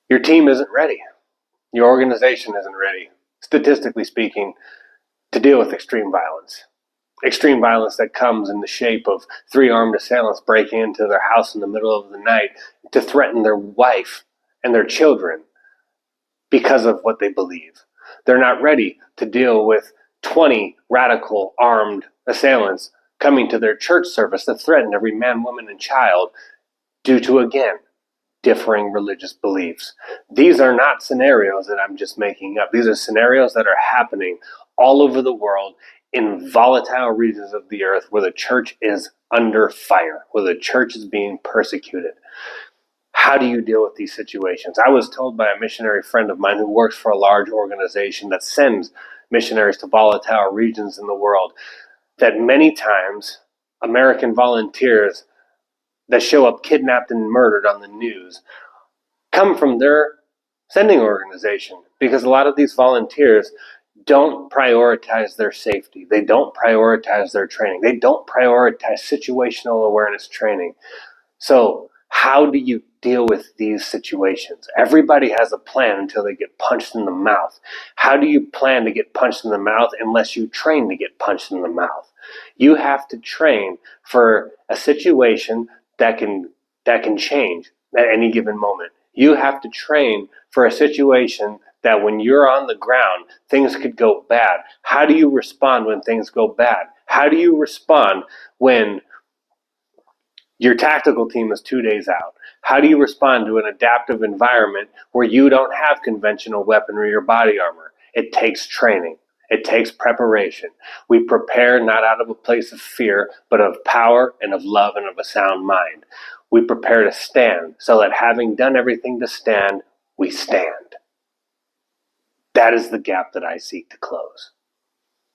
Your team isn't ready. Your organization isn't ready, statistically speaking, to deal with extreme violence. Extreme violence that comes in the shape of three armed assailants breaking into their house in the middle of the night to threaten their wife and their children because of what they believe. They're not ready to deal with 20 radical armed assailants coming to their church service to threaten every man, woman, and child due to, again, differing religious beliefs. These are not scenarios that I'm just making up. These are scenarios that are happening all over the world in volatile regions of the earth where the church is under fire, where the church is being persecuted. How do you deal with these situations? I was told by a missionary friend of mine who works for a large organization that sends missionaries to volatile regions in the world that many times American volunteers that show up kidnapped and murdered on the news come from their sending organization, because a lot of these volunteers don't prioritize their safety. They don't prioritize their training. They don't prioritize situational awareness training. So how do you deal with these situations? Everybody has a plan until they get punched in the mouth. How do you plan to get punched in the mouth unless you train to get punched in the mouth? You have to train for a situation that can change at any given moment. You have to train for a situation that when you're on the ground, things could go bad. How do you respond when things go bad? How do you respond when your tactical team is 2 days out? How do you respond to an adaptive environment where you don't have conventional weaponry or body armor? It takes training. It takes preparation. We prepare not out of a place of fear, but of power and of love and of a sound mind. We prepare to stand so that having done everything to stand, we stand. That is the gap that I seek to close.